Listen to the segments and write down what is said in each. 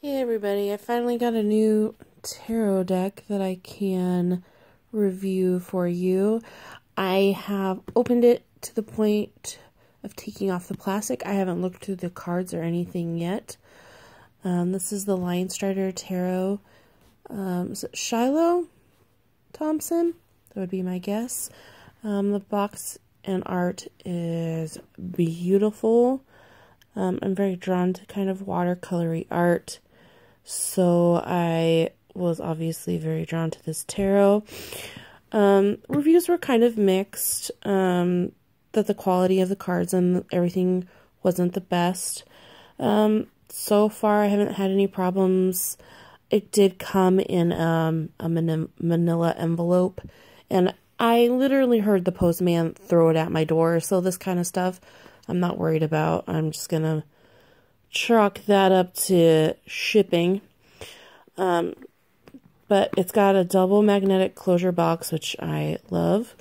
Hey everybody, I finally got a new tarot deck that I can review for you. I have opened it to the point of taking off the plastic. I haven't looked through the cards or anything yet. This is the linestrider tarot. Is it Shiloh Thompson? That would be my guess. The box and art is beautiful. I'm very drawn to kind of watercolory art. So I was obviously very drawn to this tarot. Reviews were kind of mixed, that the quality of the cards and everything wasn't the best. So far I haven't had any problems. It did come in a manila envelope, and I literally heard the postman throw it at my door, so this kind of stuff I'm not worried about. I'm just gonna chalk that up to shipping. But it's got a double magnetic closure box, which I love.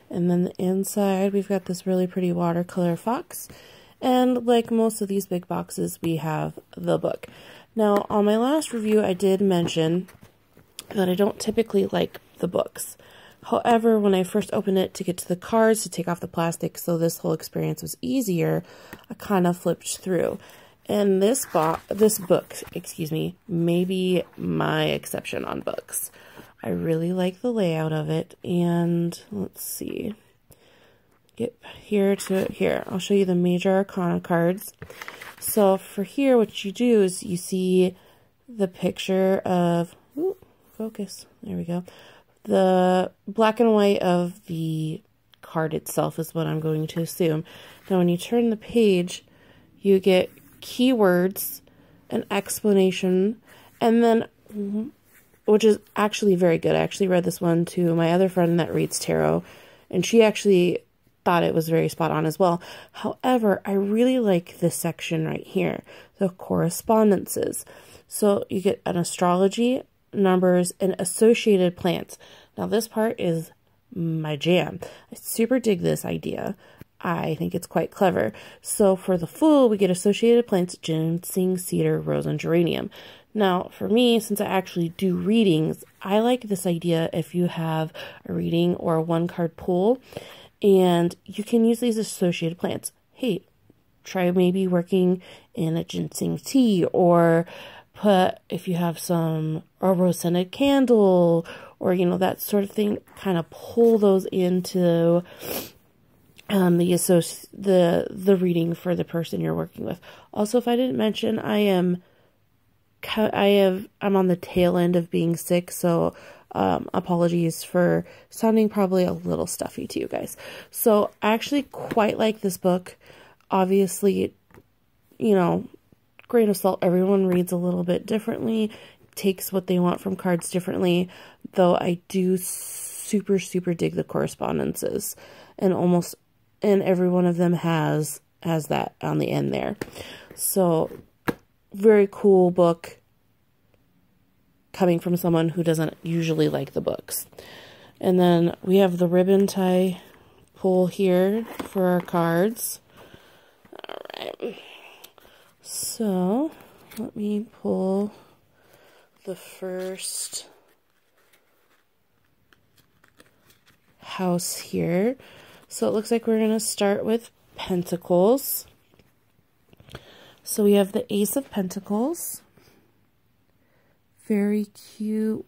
And then the inside, we've got this really pretty watercolor fox. And like most of these big boxes, we have the book. Now, on my last review, I did mention that I don't typically like the books. However, when I first opened it to get to the cards, to take off the plastic, so this whole experience was easier, I kind of flipped through. And this book, excuse me, may be my exception on books. I really like the layout of it, and let's see. Get here to here. I'll show you the major arcana cards. So for here, what you do is you see the picture of, ooh, focus, there we go. The black and white of the card itself is what I'm going to assume. Now when you turn the page, you get keywords, an explanation, and then, which is actually very good. I actually read this one to my other friend that reads tarot, and she actually thought it was very spot on as well. However, I really like this section right here, the correspondences. So you get an astrology, numbers, and associated plants. Now this part is my jam. I super dig this idea. I think it's quite clever. So for the Fool, we get associated plants, ginseng, cedar, rose, and geranium. Now, for me, since I actually do readings, I like this idea if you have a reading or a one-card pull, and you can use these associated plants. Hey, try maybe working in a ginseng tea, or put, if you have a rose-scented candle, or, you know, that sort of thing, kind of pull those into the reading for the person you're working with. Also, if I didn't mention, I'm on the tail end of being sick, so apologies for sounding probably a little stuffy to you guys. So I actually quite like this book. Obviously, you know, grain of salt, everyone reads a little bit differently, takes what they want from cards differently, though I do super dig the correspondences, and every one of them has that on the end there. So, very cool book coming from someone who doesn't usually like the books. And then we have the ribbon tie pull here for our cards. Alright. So, let me pull the first house here. So it looks like we're going to start with Pentacles. So we have the Ace of Pentacles. Very cute,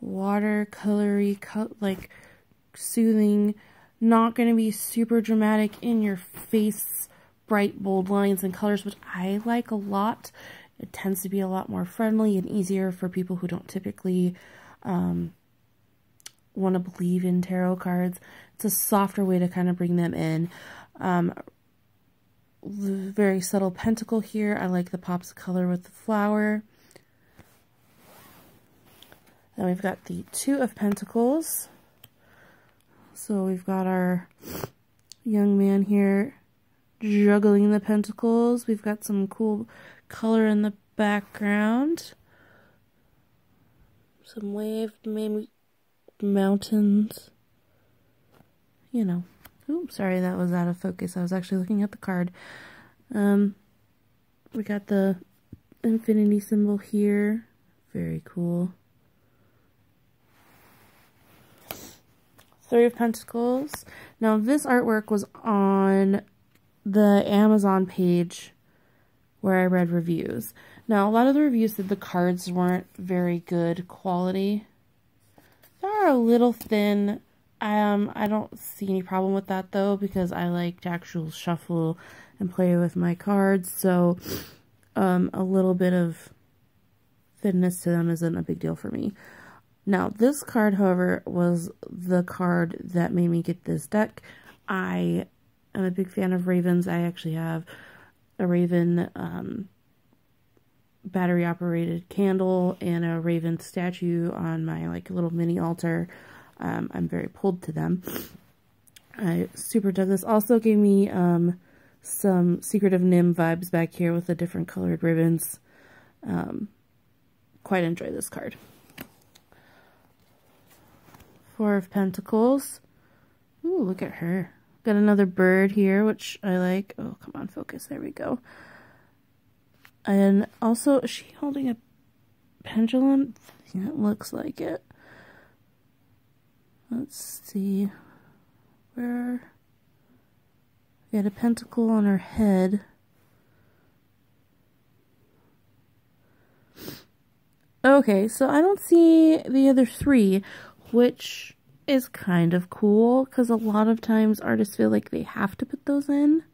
watercolory, like soothing. Not going to be super dramatic in your face, bright, bold lines and colors, which I like a lot. It tends to be a lot more friendly and easier for people who don't typically want to believe in tarot cards. It's a softer way to kind of bring them in. Very subtle pentacle here. I like the pops of color with the flower. Then we've got the Two of Pentacles. So we've got our young man here juggling the pentacles. We've got some cool color in the background. Some wave, maybe mountains. You know. Oops, sorry, that was out of focus. I was actually looking at the card. We got the infinity symbol here. Very cool. Three of Pentacles. Now this artwork was on the Amazon page where I read reviews. Now a lot of the reviews said the cards weren't very good quality. They're a little thin. I don't see any problem with that though, because I like to actually shuffle and play with my cards, so a little bit of thinness to them isn't a big deal for me. Now this card, however, was the card that made me get this deck. I am a big fan of ravens. I actually have a raven battery operated candle and a raven statue on my like little mini altar. I'm very pulled to them. I super dug this. Also gave me some Secret of Nim vibes back here with the different colored ribbons. Quite enjoy this card. Four of Pentacles. Ooh, look at her. Got another bird here, which I like. Oh, come on, focus. There we go. And also, is she holding a pendulum? Yeah, it looks like it. Let's see. Where? We had a pentacle on her head. Okay, so I don't see the other three, which is kind of cool, because a lot of times artists feel like they have to put those in,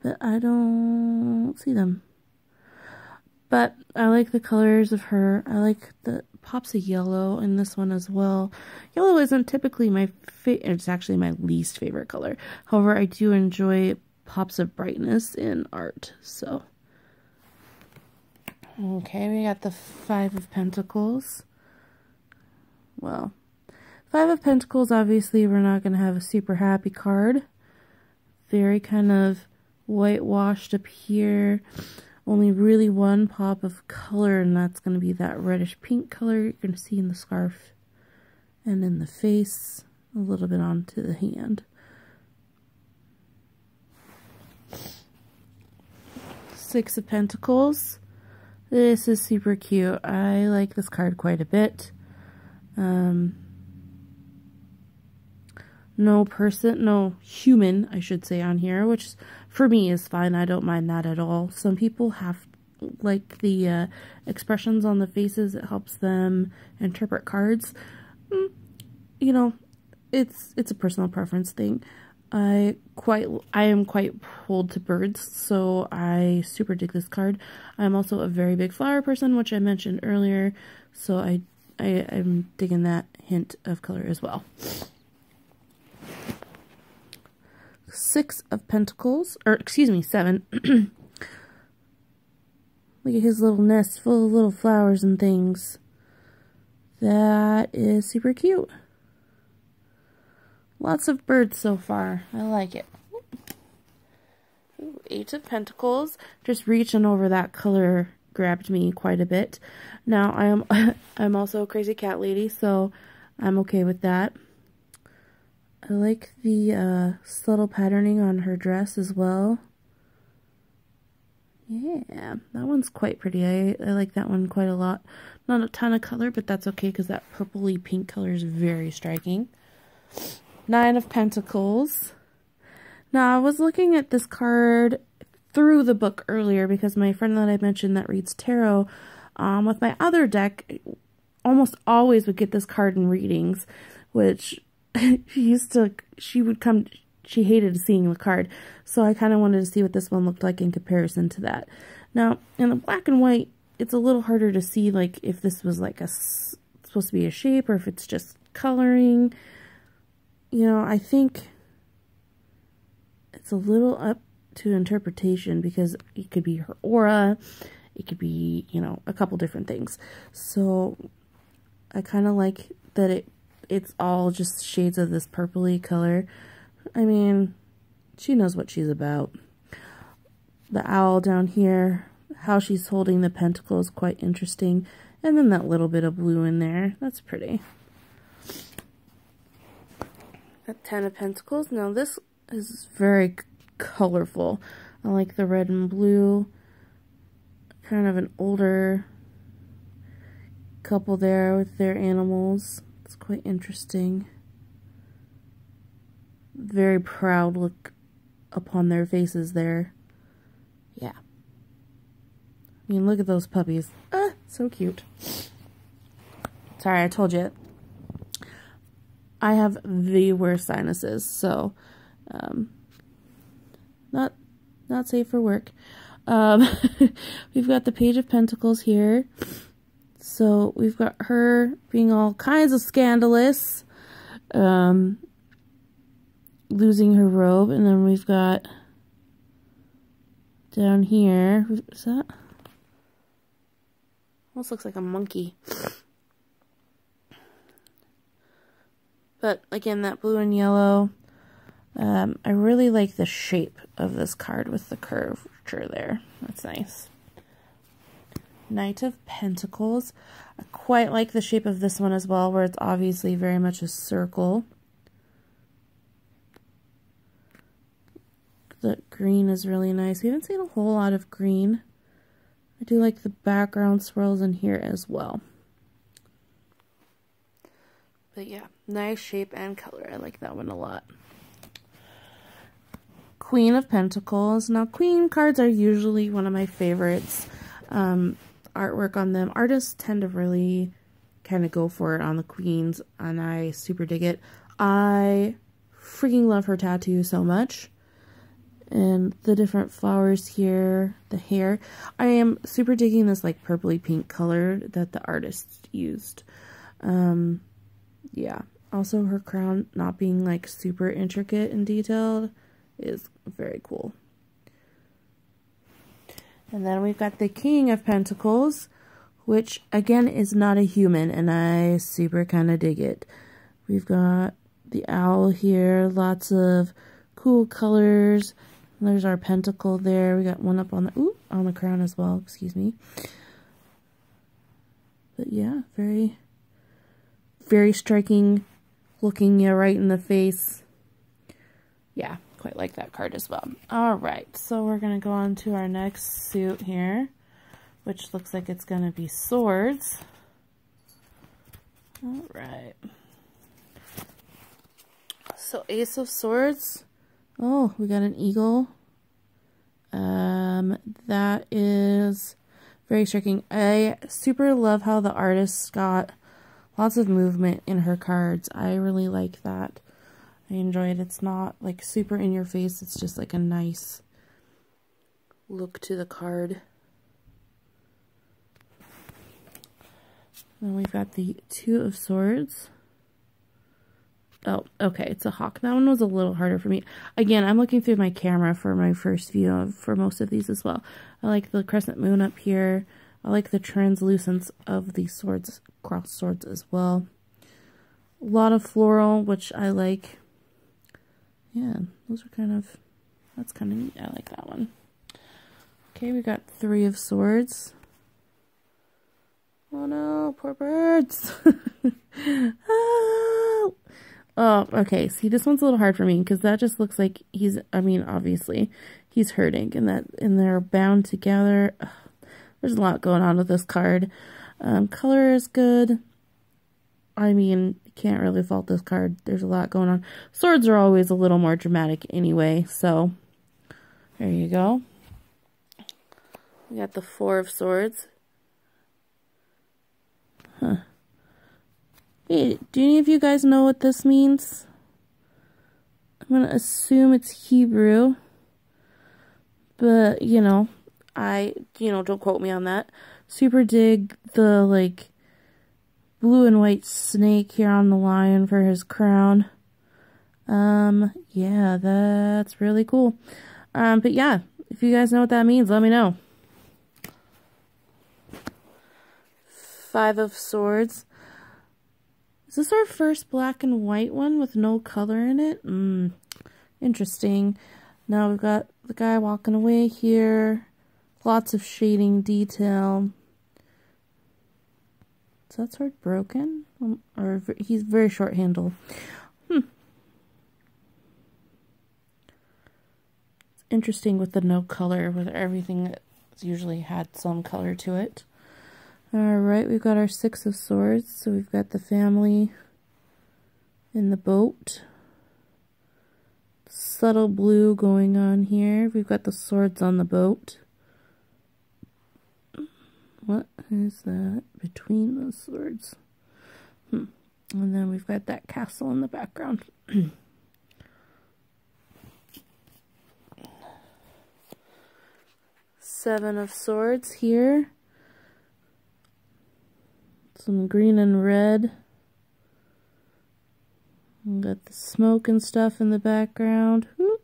but I don't see them. But I like the colors of her. I like the pops of yellow in this one as well. Yellow isn't typically my favorite. It's actually my least favorite color. However, I do enjoy pops of brightness in art. So, okay, we got the Five of Pentacles. Well, Five of Pentacles, obviously, we're not going to have a super happy card. Very kind of whitewashed up here. Only really one pop of color, and that's going to be that reddish pink color you're going to see in the scarf and in the face, a little bit onto the hand. Six of Pentacles. This is super cute. I like this card quite a bit. No human, I should say, on here, which for me is fine. I don't mind that at all. Some people have like the expressions on the faces. It helps them interpret cards. You know, it's a personal preference thing. I am quite pulled to birds, so I super dig this card. I'm also a very big flower person, which I mentioned earlier, so I'm digging that hint of color as well. Six of Pentacles, or excuse me, seven. Look at his little nest full of little flowers and things. That is super cute. Lots of birds so far. I like it. Ooh, Eight of Pentacles. Just reaching over that color grabbed me quite a bit. Now I'm also a crazy cat lady, so I'm okay with that. I like the subtle patterning on her dress as well. Yeah, that one's quite pretty. I like that one quite a lot. Not a ton of color, but that's okay because that purpley pink color is very striking. Nine of Pentacles. Now, I was looking at this card through the book earlier because my friend that I mentioned that reads tarot with my other deck almost always would get this card in readings, which she hated seeing the card, so I kind of wanted to see what this one looked like in comparison to that. Now, in the black and white, it's a little harder to see, like, if this was, like, supposed to be a shape, or if it's just coloring. You know, I think it's a little up to interpretation, because it could be her aura, it could be, you know, a couple different things. So, I kind of like that it's all just shades of this purpley color. I mean, she knows what she's about. The owl down here, how she's holding the pentacle is quite interesting. And then that little bit of blue in there. That's pretty. A Ten of Pentacles. Now this is very colorful. I like the red and blue. kind of an older couple there with their animals. It's quite interesting. Very proud look upon their faces there. Yeah. I mean, look at those puppies. Ah, so cute. Sorry, I told you. I have the worst sinuses, so not safe for work. We've got the Page of Pentacles here. So we've got her being all kinds of scandalous, losing her robe, and then we've got down here, is that? Almost looks like a monkey. But again, that blue and yellow, I really like the shape of this card with the curvature there. That's nice. Knight of Pentacles. I quite like the shape of this one as well, where it's obviously very much a circle. The green is really nice. We haven't seen a whole lot of green. I do like the background swirls in here as well. But yeah, nice shape and color. I like that one a lot. Queen of Pentacles. Now, Queen cards are usually one of my favorites. Artwork on them. Artists tend to really kind of go for it on the Queens, and I super dig it. I freaking love her tattoo so much. And the different flowers here, the hair. I am super digging this like purpley pink color that the artist used. Yeah. Also, her crown not being like super intricate and detailed is very cool. And then we've got the King of Pentacles, which again is not a human, and I super kind of dig it. We've got the owl here, lots of cool colors. There's our pentacle there. We got one up on the crown as well, excuse me. But yeah, very, very striking, looking you right in the face. Yeah, quite like that card as well. Alright, so we're going to go on to our next suit here, which looks like it's going to be swords. Alright. So Ace of Swords. Oh, we got an eagle. That is very striking. I super love how the artist got lots of movement in her cards. I really like that. I enjoy it. It's not like super in your face. It's just like a nice look to the card. Then we've got the Two of Swords. Oh, okay, it's a hawk. That one was a little harder for me. Again, I'm looking through my camera for my first view for most of these as well. I like the crescent moon up here. I like the translucence of the swords, cross swords as well. A lot of floral, which I like. Yeah, those are that's kind of neat. I like that one. Okay, we got Three of Swords. Oh no, poor birds. Oh. Oh, okay. See, this one's a little hard for me because that just looks like obviously he's hurting, and they're bound together. Ugh, there's a lot going on with this card. Color is good. I mean, you can't really fault this card. There's a lot going on. Swords are always a little more dramatic anyway, so there you go. We got the Four of Swords. Huh. Hey, do any of you guys know what this means? I'm going to assume it's Hebrew. But, don't quote me on that. Super dig the, blue and white snake here on the lion for his crown. Yeah, that's really cool. But yeah, if you guys know what that means, let me know. Five of Swords. Is this our first black and white one with no color in it? Interesting. Now we've got the guy walking away here. Lots of shading detail. Is that sword broken? Or he's very short handle. It's interesting with the no color, with everything that's usually had some color to it. Alright, we've got our 6 of Swords. So we've got the family in the boat. Subtle blue going on here. We've got the swords on the boat. What is that between those swords? And then we've got that castle in the background. 7 of Swords here. Some green and red. We've got the smoke and stuff in the background. Whoop.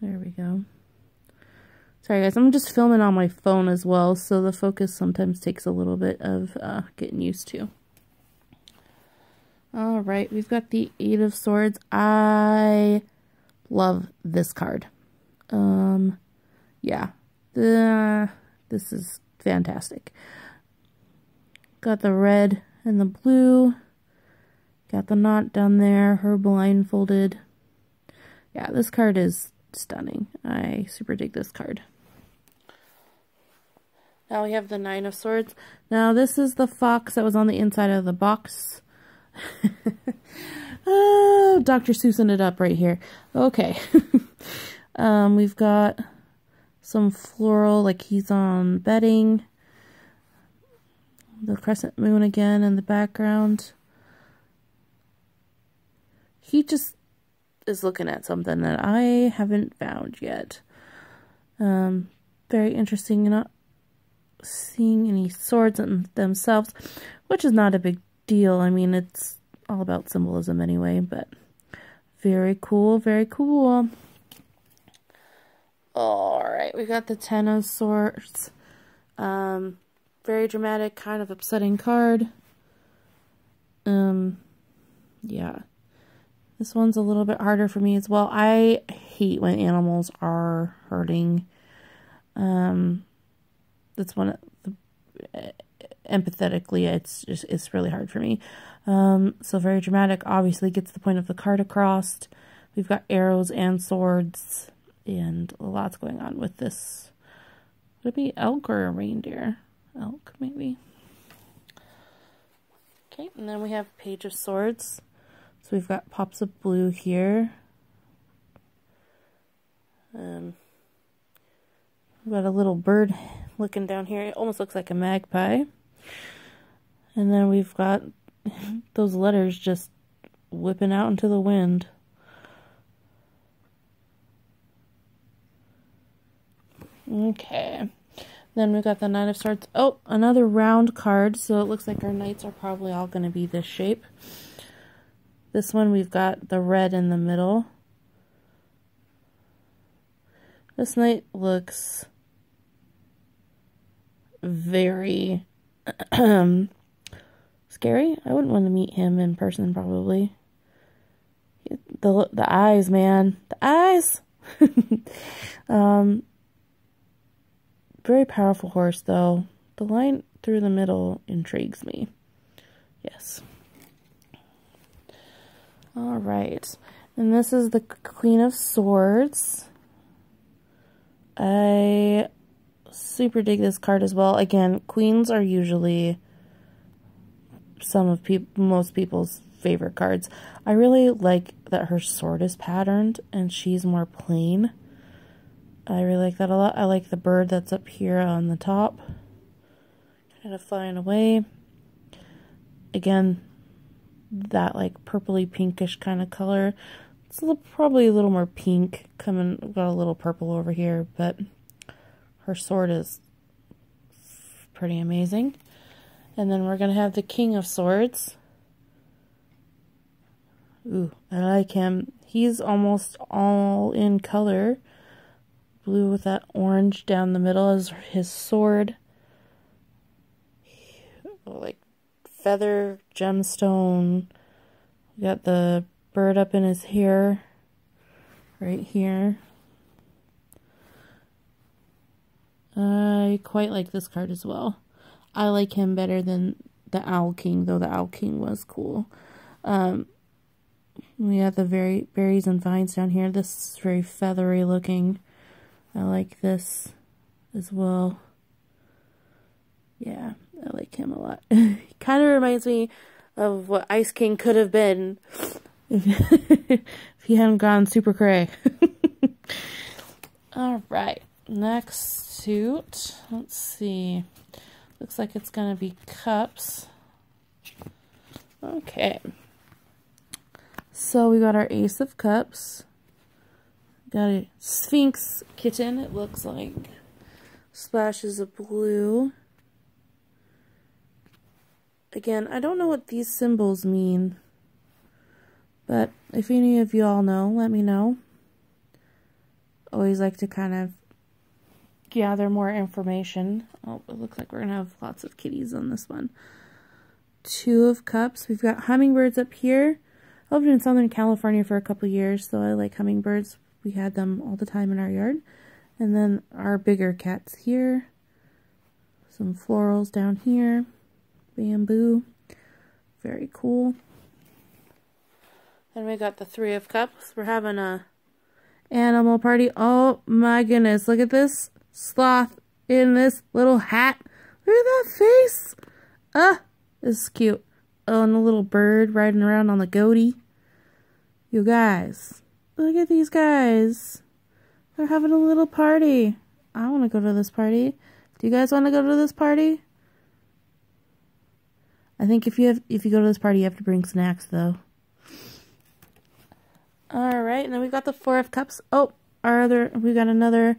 There we go. Sorry guys, I'm just filming on my phone as well, so the focus sometimes takes a little bit of getting used to. Alright, we've got the 8 of Swords. I love this card. Yeah. This is fantastic. Got the red and the blue. Got the knot down there, her blindfolded. Yeah, this card is stunning. I super dig this card. Now we have the 9 of Swords. Now this is the fox that was on the inside of the box. Oh, Dr. Seussing it up right here. Okay. We've got some floral, like he's on bedding. The crescent moon again in the background. He just is looking at something that I haven't found yet. Very interesting. Not seeing any swords in themselves, which is not a big deal. I mean, it's all about symbolism anyway, but very cool, very cool. Alright, we got the 10 of Swords. Very dramatic, kind of upsetting card. Yeah. This one's a little bit harder for me as well. I hate when animals are hurting. That's one of the, empathetically, it's really hard for me. So very dramatic, obviously gets the point of the card across. We've got arrows and swords, and lots going on with this. Would it be elk or a reindeer? Elk, maybe. Okay, and then we have Page of Swords. So we've got pops of blue here. We've got a little bird looking down here. It almost looks like a magpie. And then we've got those letters just whipping out into the wind. Okay. Then we've got the 9 of Swords. Oh, another round card. So it looks like our knights are probably all going to be this shape. This one we've got the red in the middle. This knight looks very scary. I wouldn't want to meet him in person probably. The eyes, man. The eyes! Very powerful horse, though. The line through the middle intrigues me. Yes. Alright. And this is the Queen of Swords. I super dig this card as well. Again, queens are usually most people's favorite cards. I really like that her sword is patterned and she's more plain. I really like that a lot. I like the bird that's up here on the top, kind of flying away. Again, that like purpley pinkish kind of color. It's probably a little more pink coming. Got a little purple over here, but her sword is pretty amazing. And then we're gonna have the King of Swords. Ooh, I like him. He's almost all in color. Blue with that orange down the middle as his sword. Like feather, gemstone. We got the bird up in his hair. Right here. I quite like this card as well. I like him better than the Owl King, though the Owl King was cool. We have the berries and vines down here. This is very feathery looking. I like this as well. Yeah, I like him a lot. He kind of reminds me of what Ice King could have been if he hadn't gone super cray. Alright, next suit. Let's see. Looks like it's going to be cups. Okay. So we got our Ace of Cups. Got a Sphinx kitten, it looks like. Splashes of blue. Again, I don't know what these symbols mean. But if any of you all know, let me know. Always like to kind of gather more information. Oh, it looks like we're going to have lots of kitties on this one. Two of Cups. We've got hummingbirds up here. I lived in Southern California for a couple years, so I like hummingbirds. We had them all the time in our yard. And then our bigger cats here. Some florals down here. Bamboo. Very cool. Then we got the Three of Cups. We're having a animal party. Oh my goodness. Look at this sloth in this little hat. Look at that face. This is cute. Oh, and a little bird riding around on the goatee. You guys. Look at these guys. They're having a little party. I want to go to this party. Do you guys want to go to this party? I think if you go to this party, you have to bring snacks, though. Alright, and then we got the Four of Cups. Oh, we got another.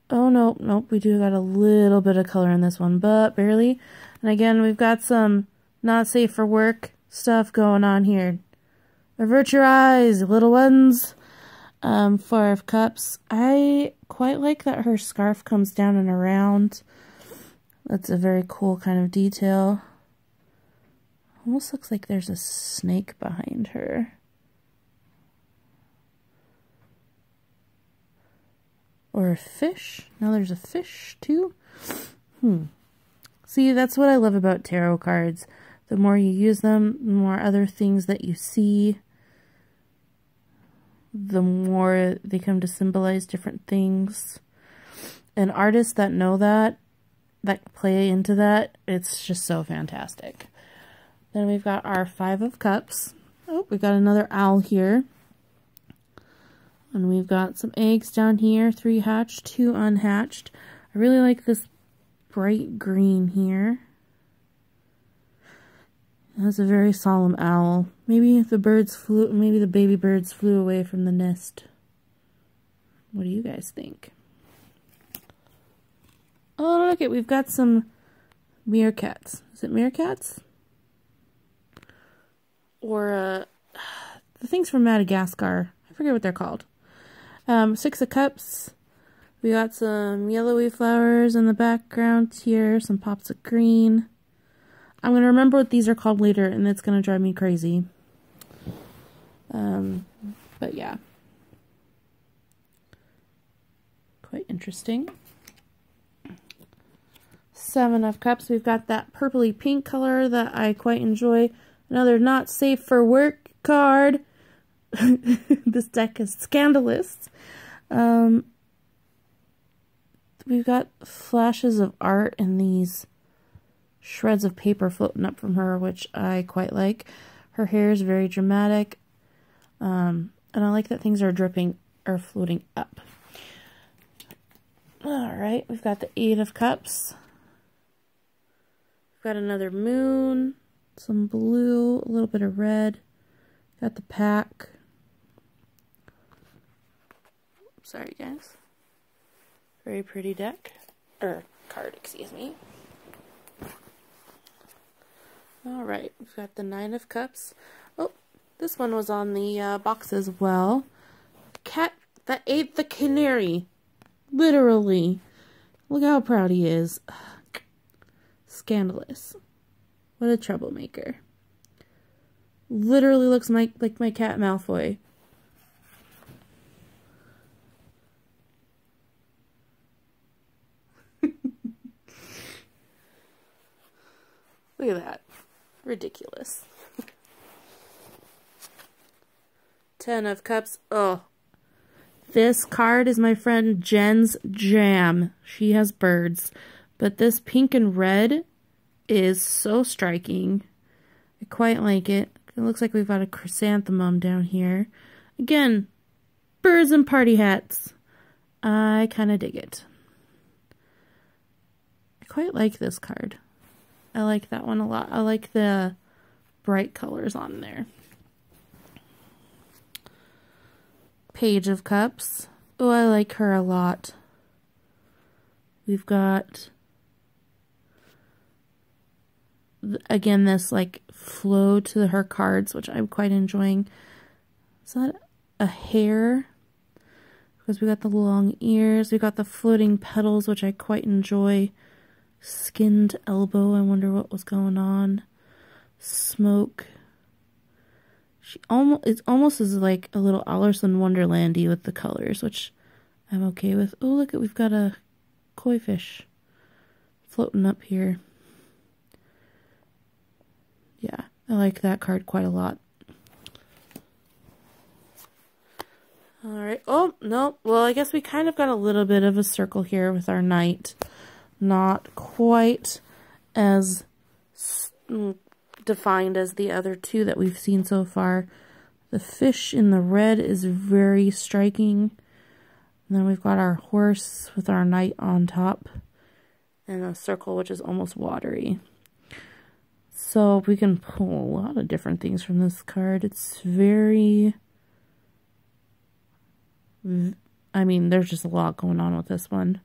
Oh, nope, we do got a little bit of color in this one, but barely. And again, we've got some not safe for work stuff going on here. Avert your eyes, little ones. Four of Cups. I quite like that her scarf comes down and around. That's a very cool kind of detail. Almost looks like there's a snake behind her. Or a fish. Now there's a fish too. See, that's what I love about tarot cards. The more you use them, the more other things that you see, the more they come to symbolize different things. And artists that know that play into that, it's just so fantastic. Then we've got our Five of Cups. Oh, we got another owl here. And we've got some eggs down here. 3 hatched, 2 unhatched. I really like this bright green here. That's a very solemn owl. Maybe the baby birds flew away from the nest. What do you guys think? Oh, look it, we've got some meerkats. Is it meerkats? Or the things from Madagascar. I forget what they're called. 6 of Cups. We got some yellowy flowers in the background here. Some pops of green. I'm going to remember what these are called later, and it's going to drive me crazy. But yeah. Quite interesting. 7 of Cups. We've got that purpley pink color that I quite enjoy. Another not safe for work card. This deck is scandalous. We've got flashes of art and these shreds of paper floating up from her, which I quite like. Her hair is very dramatic. And I like that things are dripping or floating up. Alright, we've got the 8 of Cups. We've got another moon, some blue, a little bit of red. Got the pack. Sorry, guys. Very pretty deck. Or card, excuse me. Alright, we've got the 9 of Cups. Oh, this one was on the box as well. Cat that ate the canary. Literally. Look how proud he is. Scandalous. What a troublemaker. Literally looks like my cat Malfoy. Look at that. Ridiculous. 10 of Cups. Oh, this card is my friend Jen's jam. She has birds. But this pink and red is so striking. I quite like it. It looks like we've got a chrysanthemum down here. Again, birds and party hats. I kind of dig it. I quite like this card. I like that one a lot. I like the bright colors on there. Page of Cups. Oh, I like her a lot. We've got, again, this like flow to her cards, which I'm quite enjoying. Is that a hare? Because we got the long ears. We got the floating petals, which I quite enjoy. Skinned elbow. I wonder what was going on. Smoke. It's almost as like a little Alice in Wonderlandy with the colors, which I'm okay with. Oh, look, we've got a koi fish floating up here. Yeah, I like that card quite a lot. Alright, oh, no, well, I guess we kind of got a little bit of a circle here with our knight. Not quite as defined as the other two that we've seen so far. The fish in the red is very striking. And then we've got our horse with our knight on top. And a circle which is almost watery. So we can pull a lot of different things from this card. It's very... I mean, there's just a lot going on with this one.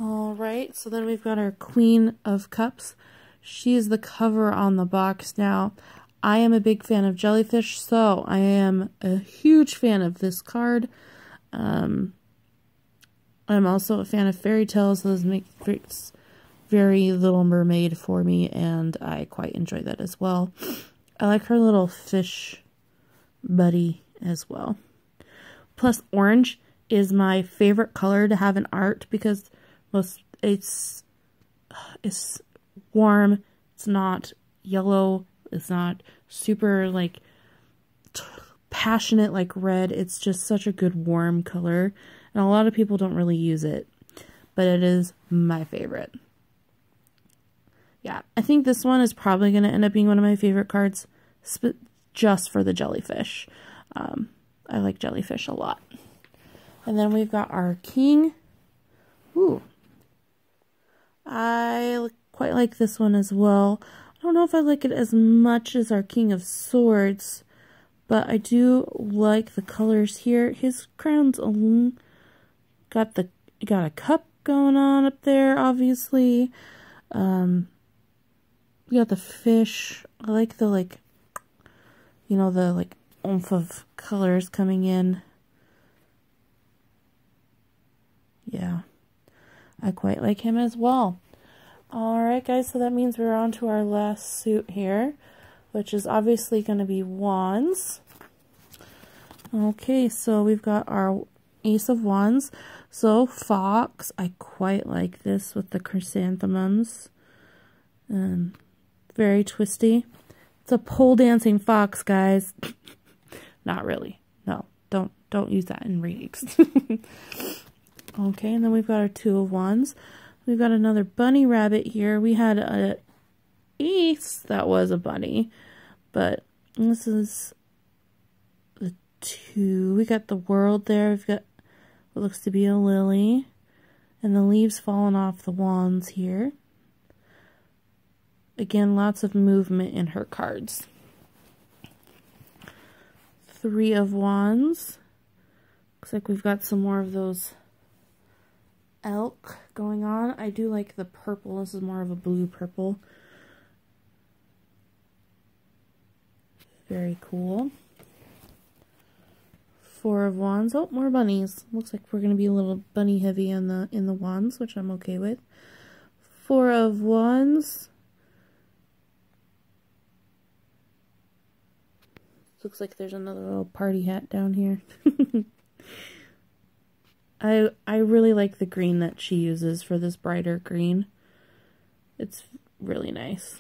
Alright, so then we've got our Queen of Cups. She's the cover on the box now. I am a big fan of jellyfish, so I am a huge fan of this card. I'm also a fan of fairy tales, so this makes very Little Mermaid for me, and I quite enjoy that as well. I like her little fish buddy as well. Plus, orange is my favorite color to have in art because it's warm, it's not yellow, it's not super like passionate like red. It's just such a good warm color, and a lot of people don't really use it, but it is my favorite. Yeah, I think this one is probably going to end up being one of my favorite cards just for the jellyfish. I like jellyfish a lot. And then we've got our king. Ooh. I quite like this one as well. I don't know if I like it as much as our King of Swords, but I do like the colors here. His crown's got a cup going on up there, obviously. We got the fish. I like the the oomph of colors coming in. Yeah. I quite like him as well. Alright guys, so that means we're on to our last suit here, which is obviously going to be Wands. Okay, so we've got our Ace of Wands. So Fox, I quite like this with the chrysanthemums. Very twisty. It's a pole dancing fox, guys. Not really. No, don't use that in readings. Okay, and then we've got our Two of Wands. We've got another bunny rabbit here. We had a ace that was a bunny, but this is the two. We got the world there. We've got what looks to be a lily, and the leaves falling off the wands here. Again, lots of movement in her cards. Three of Wands. Looks like we've got some more of those elk going on. I do like the purple. This is more of a blue purple. Very cool. Four of Wands. Oh, more bunnies. Looks like we're going to be a little bunny heavy in the wands, which I'm okay with. Four of Wands. Looks like there's another little party hat down here. I really like the green that she uses for this brighter green. It's really nice.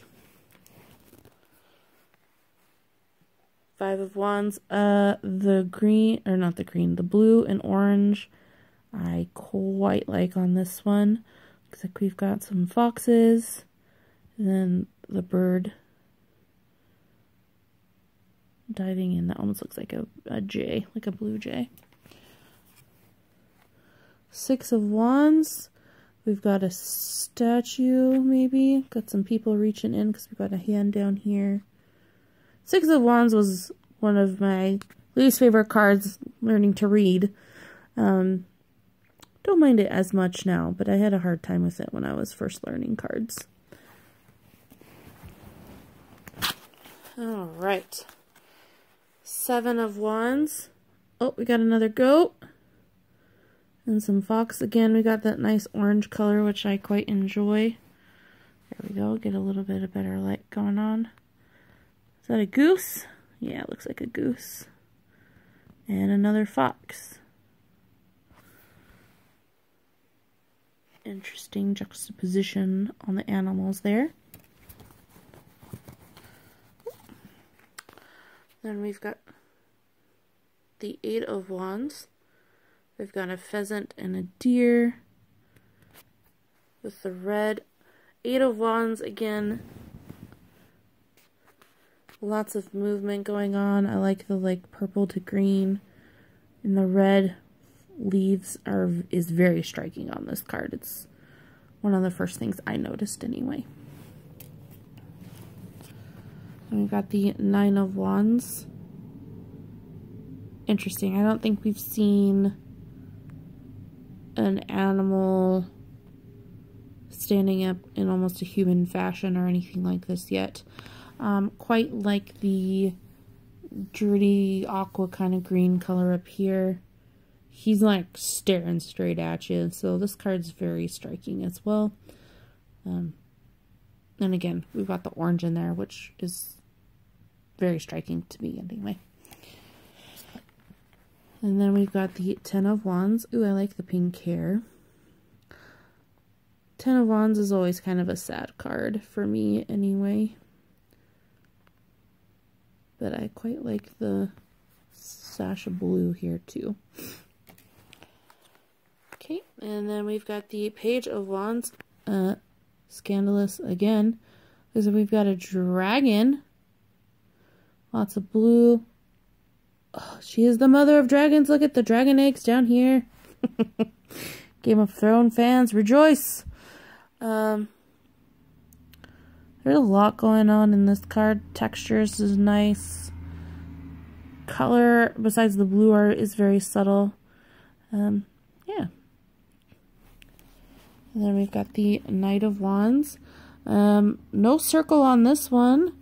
Five of Wands. The green, or not the green, the blue and orange I quite like on this one. Looks like we've got some foxes, and then the bird diving in. That almost looks like a jay, like a blue jay. Six of Wands. We've got a statue, maybe. Got some people reaching in because we've got a hand down here. Six of Wands was one of my least favorite cards learning to read. Don't mind it as much now, but I had a hard time with it when I was first learning cards. Alright. Seven of Wands. Oh, we got another goat. And some fox. Again, we got that nice orange color, which I quite enjoy. There we go. Get a little bit of better light going on. Is that a goose? Yeah, it looks like a goose. And another fox. Interesting juxtaposition on the animals there. Then we've got the Eight of Wands. We've got a pheasant and a deer with the red. Eight of Wands again. Lots of movement going on. I like the purple to green, and the red leaves is very striking on this card. It's one of the first things I noticed anyway. And we've got the Nine of Wands. Interesting. I don't think we've seen an animal standing up in almost a human fashion or anything like this yet. Quite like the dirty aqua kind of green color up here. He's like staring straight at you, so this card's very striking as well. And again, we've got the orange in there, which is very striking to me anyway. And then we've got the Ten of Wands. Ooh, I like the pink hair. Ten of Wands is always kind of a sad card for me anyway. But I quite like the sash of blue here too. Okay, and then we've got the Page of Wands. Scandalous again. Because we've got a dragon. Lots of blue. Oh, she is the mother of dragons. Look at the dragon eggs down here. Game of Thrones fans, rejoice. There's a lot going on in this card. Textures is nice. Color, besides the blue art, is very subtle. Yeah. And then we've got the Knight of Wands. No circle on this one.